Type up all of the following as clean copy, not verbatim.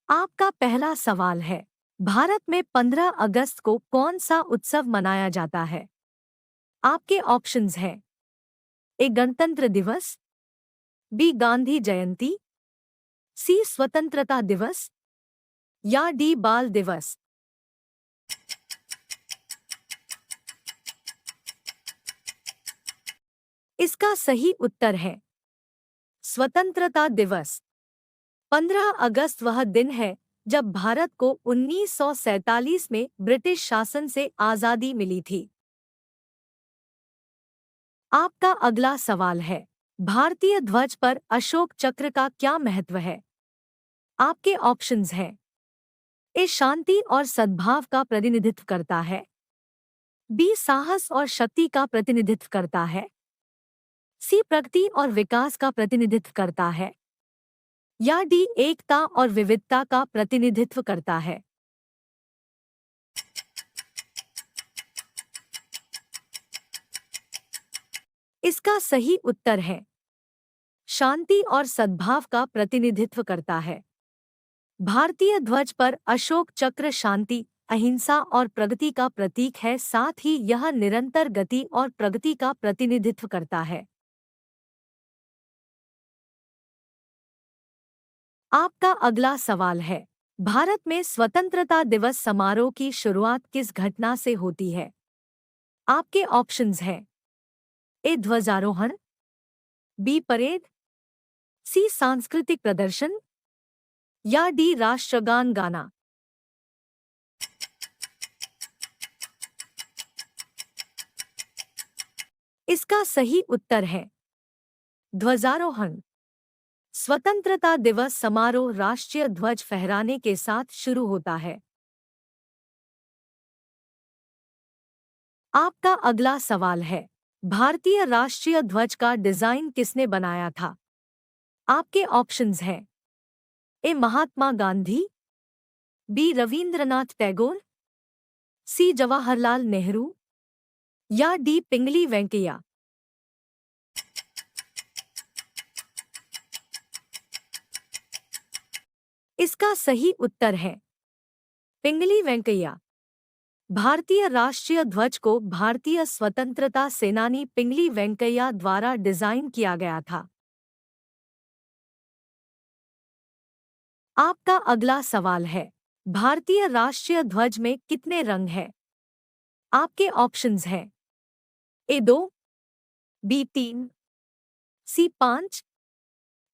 आपका पहला सवाल है, भारत में 15 अगस्त को कौन सा उत्सव मनाया जाता है? आपके ऑप्शंस हैं। ए गणतंत्र दिवस, बी गांधी जयंती, सी स्वतंत्रता दिवस या डी बाल दिवस। इसका सही उत्तर है स्वतंत्रता दिवस। 15 अगस्त वह दिन है जब भारत को 1947 में ब्रिटिश शासन से आज़ादी मिली थी। आपका अगला सवाल है, भारतीय ध्वज पर अशोक चक्र का क्या महत्व है? आपके ऑप्शंस हैं। ए शांति और सद्भाव का प्रतिनिधित्व करता है, बी साहस और शक्ति का प्रतिनिधित्व करता है, सी प्रगति और विकास का प्रतिनिधित्व करता है या डी एकता और विविधता का प्रतिनिधित्व करता है। इसका सही उत्तर है शांति और सद्भाव का प्रतिनिधित्व करता है। भारतीय ध्वज पर अशोक चक्र शांति, अहिंसा और प्रगति का प्रतीक है, साथ ही यह निरंतर गति और प्रगति का प्रतिनिधित्व करता है। आपका अगला सवाल है, भारत में स्वतंत्रता दिवस समारोह की शुरुआत किस घटना से होती है? आपके ऑप्शंस हैं। ए ध्वजारोहण, बी परेड, सी सांस्कृतिक प्रदर्शन या डी राष्ट्रगान गाना। इसका सही उत्तर है ध्वजारोहण। स्वतंत्रता दिवस समारोह राष्ट्रीय ध्वज फहराने के साथ शुरू होता है। आपका अगला सवाल है, भारतीय राष्ट्रीय ध्वज का डिजाइन किसने बनाया था? आपके ऑप्शंस हैं। ए महात्मा गांधी, बी रविंद्रनाथ टैगोर, सी जवाहरलाल नेहरू या डी पिंगली वेंकैया। इसका सही उत्तर है पिंगली वेंकैया। भारतीय राष्ट्रीय ध्वज को भारतीय स्वतंत्रता सेनानी पिंगली वेंकैया द्वारा डिजाइन किया गया था। आपका अगला सवाल है, भारतीय राष्ट्रीय ध्वज में कितने रंग हैं? आपके ऑप्शंस हैं। ए 2, बी 3, सी 5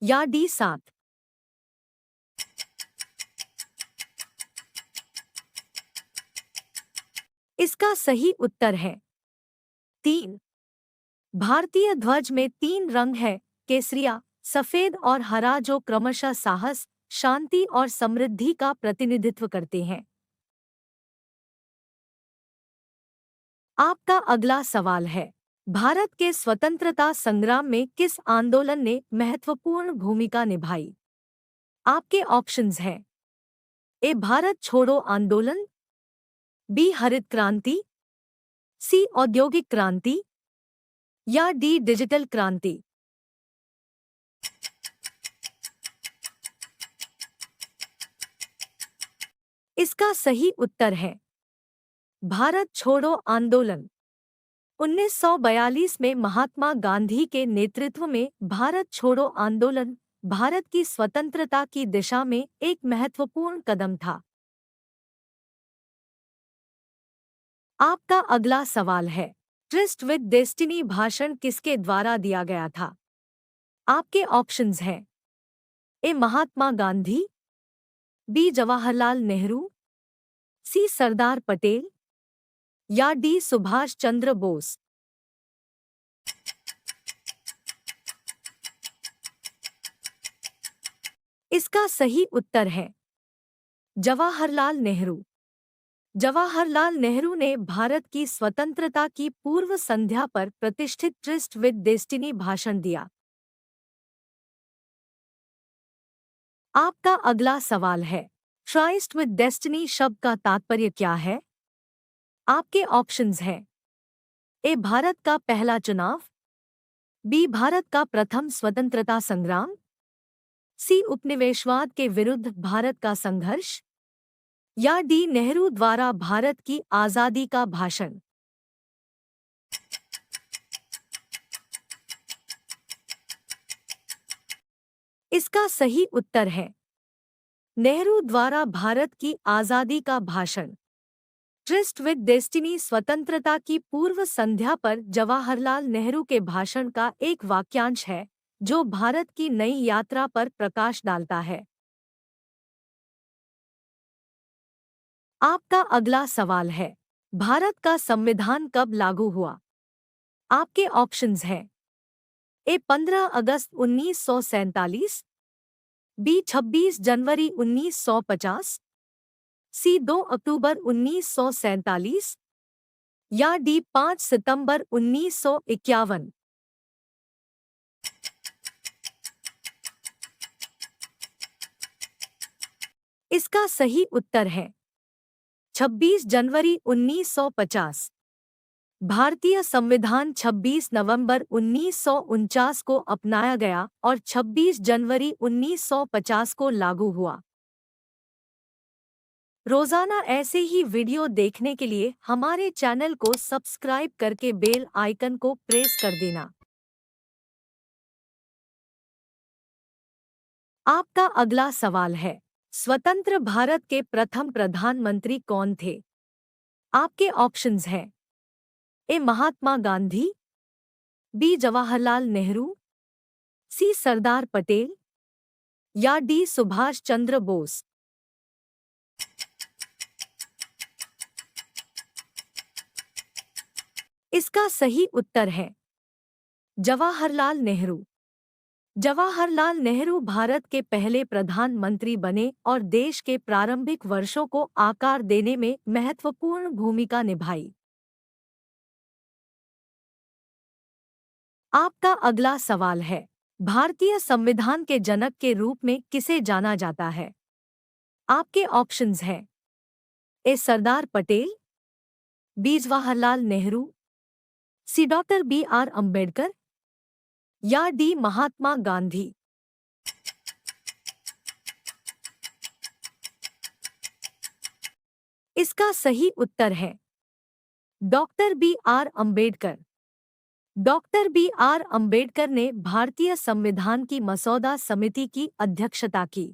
या डी 7। इसका सही उत्तर है 3। भारतीय ध्वज में 3 रंग हैं, केसरिया, सफेद और हरा, जो क्रमशः साहस, शांति और समृद्धि का प्रतिनिधित्व करते हैं। आपका अगला सवाल है, भारत के स्वतंत्रता संग्राम में किस आंदोलन ने महत्वपूर्ण भूमिका निभाई? आपके ऑप्शंस हैं। ए भारत छोड़ो आंदोलन, बी हरित क्रांति, सी औद्योगिक क्रांति या डी डिजिटल क्रांति। इसका सही उत्तर है भारत छोड़ो आंदोलन। 1942 में महात्मा गांधी के नेतृत्व में भारत छोड़ो आंदोलन भारत की स्वतंत्रता की दिशा में एक महत्वपूर्ण कदम था। आपका अगला सवाल है, ट्रिस्ट विद डेस्टिनी भाषण किसके द्वारा दिया गया था? आपके ऑप्शंस हैं। ए महात्मा गांधी, बी जवाहरलाल नेहरू, सी सरदार पटेल या डी सुभाष चंद्र बोस। इसका सही उत्तर है जवाहरलाल नेहरू। जवाहरलाल नेहरू ने भारत की स्वतंत्रता की पूर्व संध्या पर प्रतिष्ठित ट्रिस्ट विद डेस्टिनी भाषण दिया। आपका अगला सवाल है, ट्राइस्ट विद डेस्टिनी शब्द का तात्पर्य क्या है? आपके ऑप्शंस हैं। ए भारत का पहला चुनाव, बी भारत का प्रथम स्वतंत्रता संग्राम, सी उपनिवेशवाद के विरुद्ध भारत का संघर्ष, या डी नेहरू द्वारा भारत की आजादी का भाषण। इसका सही उत्तर है नेहरू द्वारा भारत की आजादी का भाषण। ट्रिस्ट विद डेस्टिनी स्वतंत्रता की पूर्व संध्या पर जवाहरलाल नेहरू के भाषण का एक वाक्यांश है जो भारत की नई यात्रा पर प्रकाश डालता है। आपका अगला सवाल है, भारत का संविधान कब लागू हुआ? आपके ऑप्शंस हैं: ए 15 अगस्त 1947, बी 26 जनवरी 1950, सी 2 अक्टूबर 1947, या डी 5 सितंबर 1951। इसका सही उत्तर है 26 जनवरी 1950। भारतीय संविधान 26 नवंबर 1949 को अपनाया गया और 26 जनवरी 1950 को लागू हुआ। रोजाना ऐसे ही वीडियो देखने के लिए हमारे चैनल को सब्सक्राइब करके बेल आइकन को प्रेस कर देना। आपका अगला सवाल है, स्वतंत्र भारत के प्रथम प्रधानमंत्री कौन थे? आपके ऑप्शंस हैं: ए महात्मा गांधी, बी जवाहरलाल नेहरू, सी सरदार पटेल, या डी सुभाष चंद्र बोस। इसका सही उत्तर है जवाहरलाल नेहरू। जवाहरलाल नेहरू भारत के पहले प्रधानमंत्री बने और देश के प्रारंभिक वर्षों को आकार देने में महत्वपूर्ण भूमिका निभाई। आपका अगला सवाल है, भारतीय संविधान के जनक के रूप में किसे जाना जाता है? आपके ऑप्शंस हैं: A Sardar Patel, B Jawaharlal Nehru, C doctor B R. Ambedkar, या डी महात्मा गांधी। इसका सही उत्तर है doctor B R. Ambedkar. Doctor B R. Ambedkar ने भारतीय संविधान की मसौदा समिति की अध्यक्षता की।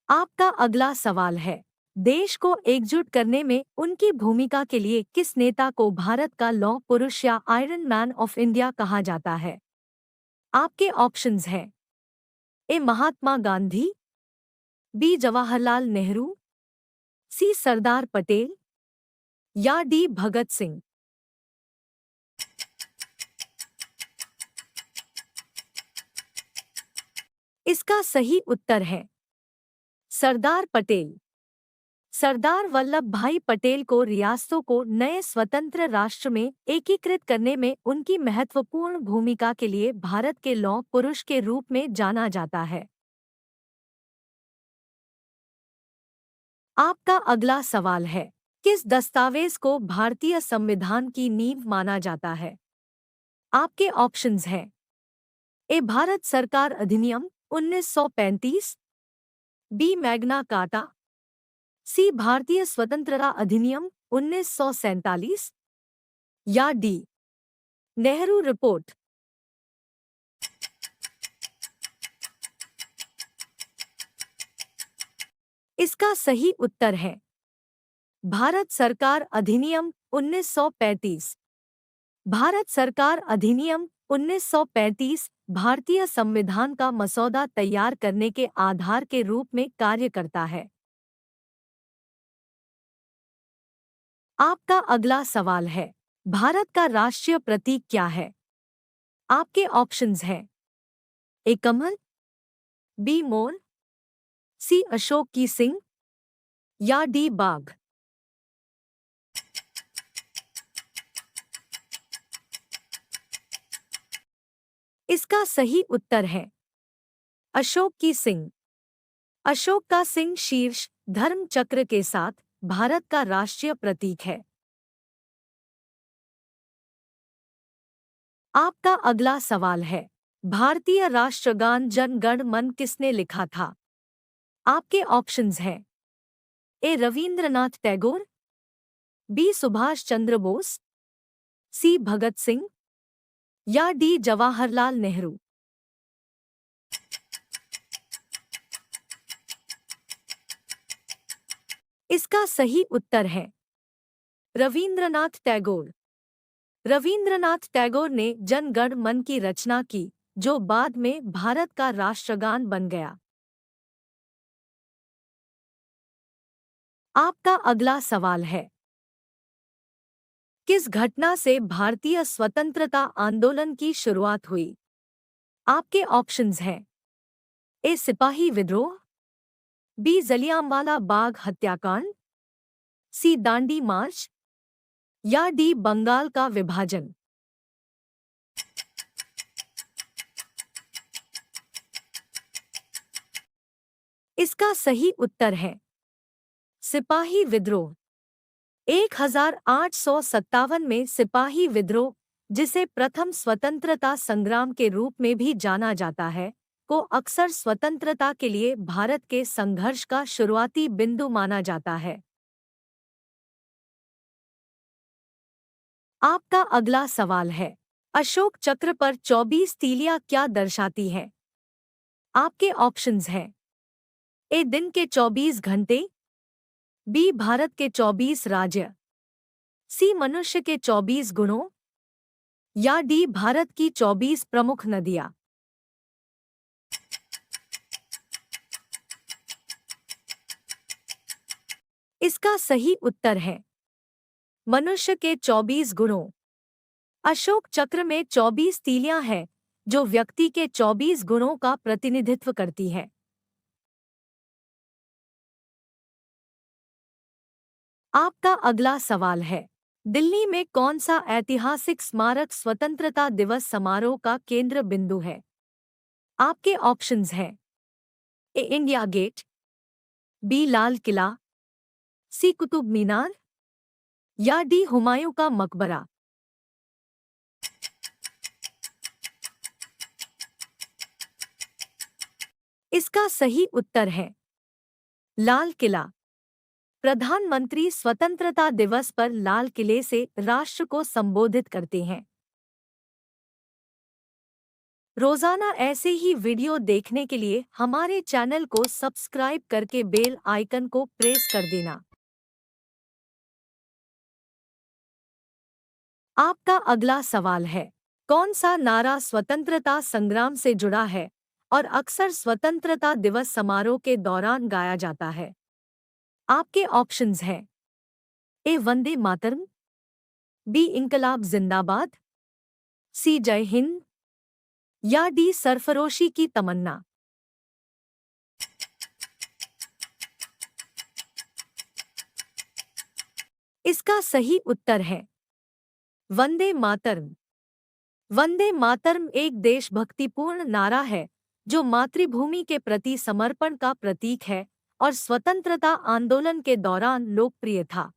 आपका अगला सवाल है, देश को एकजुट करने में उनकी भूमिका के लिए किस नेता को भारत का लौह पुरुष या आयरन मैन ऑफ इंडिया कहा जाता है? आपके ऑप्शंस हैं: ए महात्मा गांधी, बी जवाहरलाल नेहरू, सी सरदार पटेल, या डी भगत सिंह। इसका सही उत्तर है सरदार पटेल। सरदार वल्लभ भाई पटेल को रियासतों को नए स्वतंत्र राष्ट्र में एकीकृत करने में उनकी महत्वपूर्ण भूमिका के लिए भारत के लौह पुरुष के रूप में जाना जाता है। आपका अगला सवाल है, किस दस्तावेज को भारतीय संविधान की नींव माना जाता है? आपके ऑप्शंस हैं: ए भारत सरकार अधिनियम 1935, बी मैग्ना कार्टा, सी भारतीय स्वतंत्रता अधिनियम 1947, या डी नेहरू रिपोर्ट। इसका सही उत्तर है भारत सरकार अधिनियम 1935। भारत सरकार अधिनियम 1935 भारतीय संविधान का मसौदा तैयार करने के आधार के रूप में कार्य करता है। आपका अगला सवाल है, भारत का राष्ट्रीय प्रतीक क्या है? आपके ऑप्शंस हैं: ए कमल, बी मोर, सी अशोक की सिंह, या डी बाघ। इसका सही उत्तर है अशोक की सिंह। अशोक का सिंह शीर्ष धर्म चक्र के साथ भारत का राष्ट्रीय प्रतीक है। आपका अगला सवाल है, भारतीय राष्ट्रगान जन गण मन किसने लिखा था? आपके ऑप्शंस हैं: ए रवींद्रनाथ टैगोर, बी सुभाष चंद्र बोस, सी भगत सिंह या डी जवाहरलाल नेहरू। इसका सही उत्तर है रवींद्रनाथ टैगोर। रवींद्रनाथ टैगोर ने जन गण मन की रचना की, जो बाद में भारत का राष्ट्रगान बन गया। आपका अगला सवाल है: किस घटना से भारतीय स्वतंत्रता आंदोलन की शुरुआत हुई? आपके ऑप्शंस हैं: ए सिपाही विद्रोह, बी जलियांवाला बाग हत्याकांड, सी दांडी मार्च या डी बंगाल का विभाजन। इसका सही उत्तर है सिपाही विद्रोह। 1857 में सिपाही विद्रोह, जिसे प्रथम स्वतंत्रता संग्राम के रूप में भी जाना जाता है, को अक्सर स्वतंत्रता के लिए भारत के संघर्ष का शुरुआती बिंदु माना जाता है। आपका अगला सवाल है: अशोक चक्र पर 24 तीलियां क्या दर्शाती हैं? आपके ऑप्शंस हैं: ए दिन के 24 घंटे, बी भारत के 24 राज्य, सी मनुष्य के 24 गुणों या डी भारत की 24 प्रमुख नदियां। इसका सही उत्तर है मनुष्य के 24 गुणों। अशोक चक्र में 24 तीलियां हैं, जो व्यक्ति के 24 गुणों का प्रतिनिधित्व करती है। आपका अगला सवाल है: दिल्ली में कौन सा ऐतिहासिक स्मारक स्वतंत्रता दिवस समारोह का केंद्र बिंदु है? आपके ऑप्शंस हैं: ए India gate, B Lal Qila, सी कुतुब मीनार या डी हुमायूं का मकबरा। इसका सही उत्तर है लाल किला। प्रधानमंत्री स्वतंत्रता दिवस पर लाल किले से राष्ट्र को संबोधित करते हैं। रोजाना ऐसे ही वीडियो देखने के लिए हमारे चैनल को सब्सक्राइब करके बेल आइकन को प्रेस कर देना। आपका अगला सवाल है: कौन सा नारा स्वतंत्रता संग्राम से जुड़ा है और अक्सर स्वतंत्रता दिवस समारोह के दौरान गाया जाता है? आपके ऑप्शंस हैं: ए वंदे मातरम, बी इंकलाब जिंदाबाद, सी जय हिंद या डी सरफरोशी की तमन्ना। इसका सही उत्तर है वंदे मातरम। वंदे मातरम एक देशभक्तिपूर्ण नारा है, जो मातृभूमि के प्रति समर्पण का प्रतीक है और स्वतंत्रता आंदोलन के दौरान लोकप्रिय था।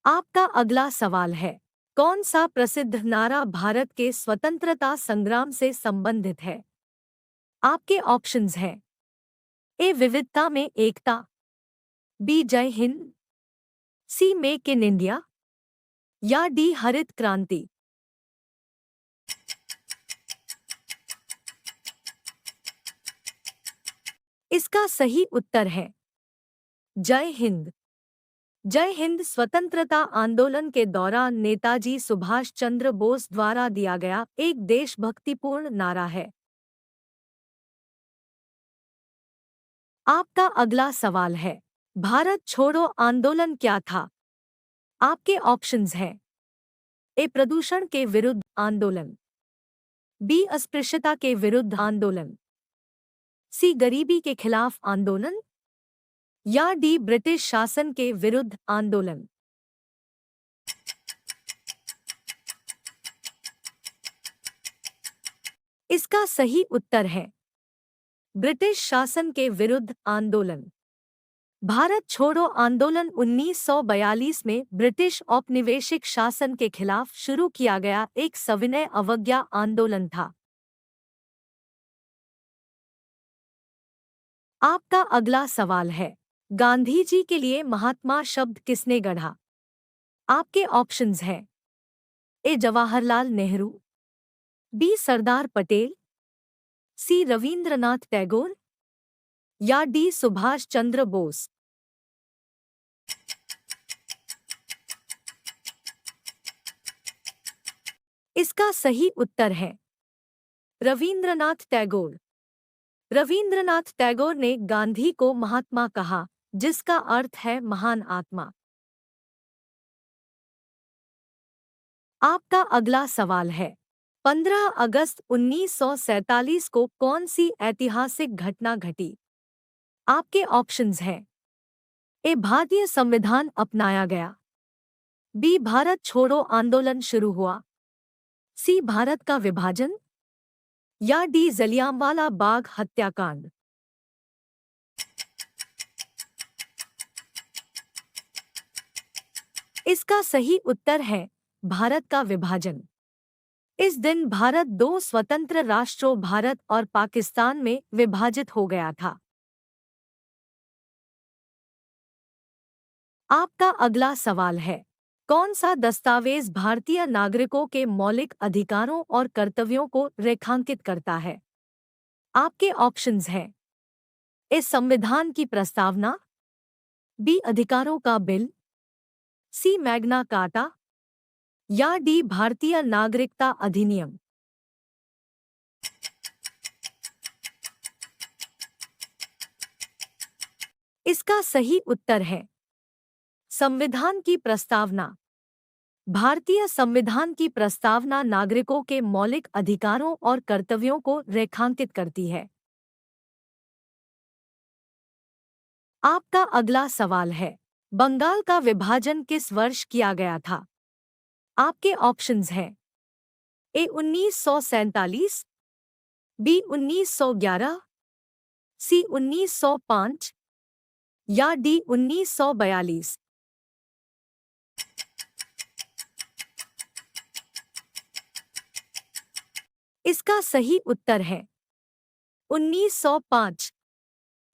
आपका अगला सवाल है: कौन सा प्रसिद्ध नारा भारत के स्वतंत्रता संग्राम से संबंधित है? आपके ऑप्शंस हैं: ए विविधता में एकता, बी जय हिंद, सी मेक इन इंडिया या डी हरित क्रांति। इसका सही उत्तर है जय हिंद। जय हिंद स्वतंत्रता आंदोलन के दौरान नेताजी सुभाष चंद्र बोस द्वारा दिया गया एक देशभक्तिपूर्ण नारा है। आपका अगला सवाल है: भारत छोड़ो आंदोलन क्या था? आपके ऑप्शंस हैं: ए प्रदूषण के विरुद्ध आंदोलन, बी अस्पृश्यता के विरुद्ध आंदोलन, सी गरीबी के खिलाफ आंदोलन या डी ब्रिटिश शासन के विरुद्ध आंदोलन। इसका सही उत्तर है ब्रिटिश शासन के विरुद्ध आंदोलन। भारत छोड़ो आंदोलन 1942 में ब्रिटिश औपनिवेशिक शासन के खिलाफ शुरू किया गया एक सविनय अवज्ञा आंदोलन था। आपका अगला सवाल है, गांधी जी के लिए महात्मा शब्द किसने गढ़ा? आपके ऑप्शंस हैं: ए जवाहरलाल नेहरू, बी सरदार पटेल, सी रविंद्रनाथ टैगोर या डी सुभाष चंद्र बोस। इसका सही उत्तर है रविंद्रनाथ टैगोर। रविंद्रनाथ टैगोर ने गांधी को महात्मा कहा, जिसका अर्थ है महान आत्मा। आपका अगला सवाल है, 15 अगस्त 1947 को कौन सी ऐतिहासिक घटना घटी? आपके ऑप्शंस हैं: ए भारतीय संविधान अपनाया गया, बी भारत छोड़ो आंदोलन शुरू हुआ, सी भारत का विभाजन या डी जलियांवाला बाग हत्याकांड। इसका सही उत्तर है भारत का विभाजन। इस दिन भारत दो स्वतंत्र राष्ट्रों भारत और पाकिस्तान में विभाजित हो गया था। आपका अगला सवाल है, कौन सा दस्तावेज भारतीय नागरिकों के मौलिक अधिकारों और कर्तव्यों को रेखांकित करता है? आपके ऑप्शंस हैं: ए संविधान की प्रस्तावना, बी अधिकारों का बिल, सी मैग्ना कार्टा या डी भारतीय नागरिकता अधिनियम। इसका सही उत्तर है संविधान की प्रस्तावना। भारतीय संविधान की प्रस्तावना नागरिकों के मौलिक अधिकारों और कर्तव्यों को रेखांकित करती है। आपका अगला सवाल है, बंगाल का विभाजन किस वर्ष किया गया था? आपके ऑप्शंस हैं: ए 1947, बी 1911, सी 1905 या डी 1942। इसका सही उत्तर है 1905।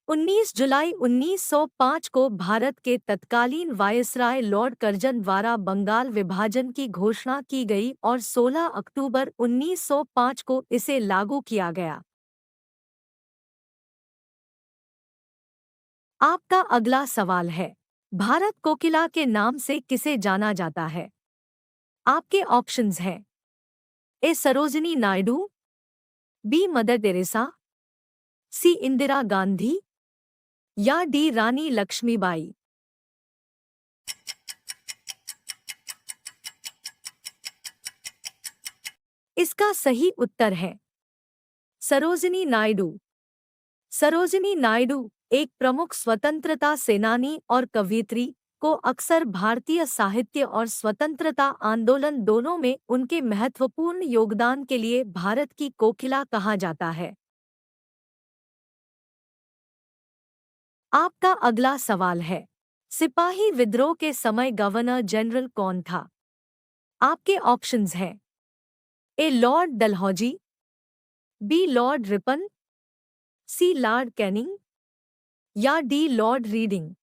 19 जुलाई 1905 को भारत के तत्कालीन वायसराय लॉर्ड कर्जन द्वारा बंगाल विभाजन की घोषणा की गई और 16 अक्टूबर 1905 को इसे लागू किया गया। आपका अगला सवाल है, भारत कोकिला के नाम से किसे जाना जाता है? आपके ऑप्शंस हैं: A Sarojini Naidu, B Mother Teresa, C Indira Gandhi या डी रानी लक्ष्मीबाई। इसका सही उत्तर है सरोजिनी नायडू। सरोजिनी नायडू एक प्रमुख स्वतंत्रता सेनानी और कवयित्री को अक्सर भारतीय साहित्य और स्वतंत्रता आंदोलन दोनों में उनके महत्वपूर्ण योगदान के लिए भारत की कोकिला कहा जाता है। आपका अगला सवाल है, सिपाही विद्रोह के समय गवर्नर जनरल कौन था? आपके ऑप्शंस हैं: A Lord Dalhousie, B Lord Ripon, C Lord Canning या डी लॉर्ड रीडिंग।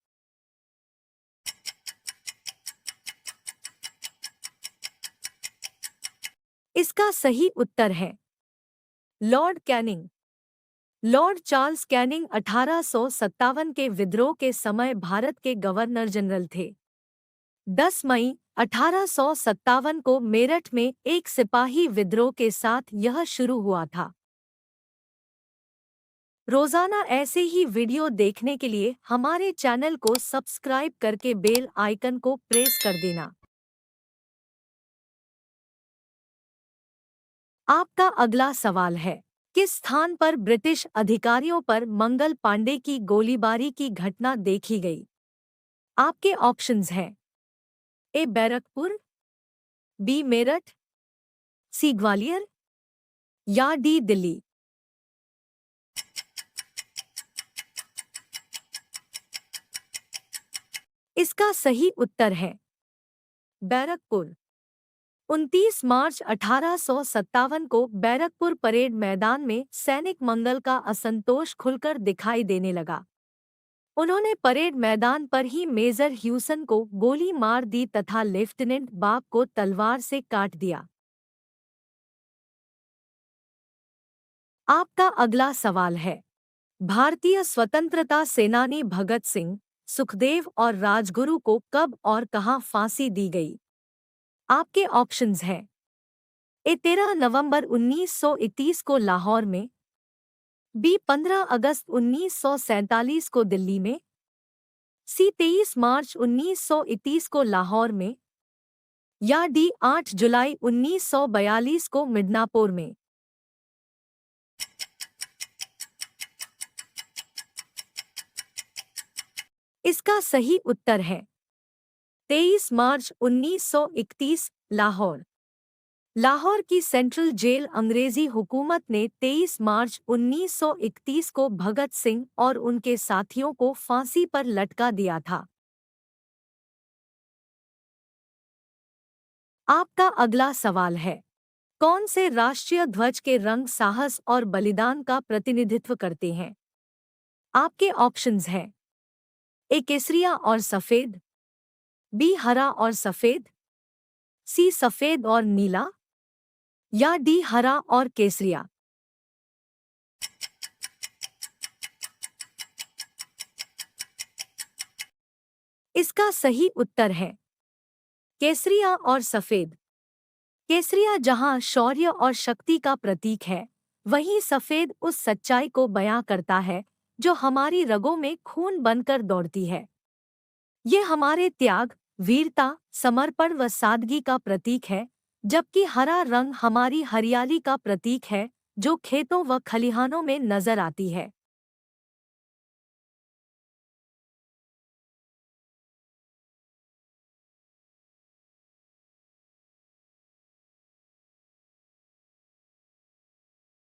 इसका सही उत्तर है Lord Canning. Lord Charles Canning 1857 के विद्रोह के समय भारत के गवर्नर जनरल थे। 10 मई 1857 को मेरठ में एक सिपाही विद्रोह के साथ यह शुरू हुआ था। रोजाना ऐसे ही वीडियो देखने के लिए हमारे चैनल को सब्सक्राइब करके बेल आइकन को प्रेस कर देना। आपका अगला सवाल है, किस स्थान पर ब्रिटिश अधिकारियों पर मंगल पांडे की गोलीबारी की घटना देखी गई? आपके ऑप्शंस हैं: ए बैरकपुर, बी मेरठ, सी ग्वालियर या डी दिल्ली। इसका सही उत्तर है बैरकपुर। 29 मार्च 1857 को बैरकपुर परेड मैदान में सैनिक मंगल का असंतोष खुलकर दिखाई देने लगा। उन्होंने परेड मैदान पर ही मेजर ह्यूसन को गोली मार दी तथा लेफ्टिनेंट बाब को तलवार से काट दिया। आपका अगला सवाल है, भारतीय स्वतंत्रता सेनानी भगत सिंह, सुखदेव और राजगुरु को कब और कहां फांसी दी गई? आपके ऑप्शंस हैं ए 13 नवंबर 1931 को लाहौर में, बी 15 अगस्त 1947 को दिल्ली में, सी 23 मार्च 1931 को लाहौर में, या डी 8 जुलाई 1942 को मिदनापुर में। इसका सही उत्तर है 23 मार्च 1931 लाहौर। लाहौर की सेंट्रल जेल अंग्रेजी हुकूमत ने 23 मार्च 1931 को भगत सिंह और उनके साथियों को फांसी पर लटका दिया था। आपका अगला सवाल है, कौन से राष्ट्रीय ध्वज के रंग साहस और बलिदान का प्रतिनिधित्व करते हैं? आपके ऑप्शंस हैं ए केसरिया और सफेद, बी हरा और सफेद, सी सफेद और नीला, या डी हरा और केसरिया। इसका सही उत्तर है केसरिया और सफेद। केसरिया जहां शौर्य और शक्ति का प्रतीक है, वहीं सफेद उस सच्चाई को बयां करता है जो हमारी रगों में खून बनकर दौड़ती है। ये हमारे त्याग, वीरता, समर्पण व सादगी का प्रतीक है, जबकि हरा रंग हमारी हरियाली का प्रतीक है जो खेतों व खलिहानों में नजर आती है।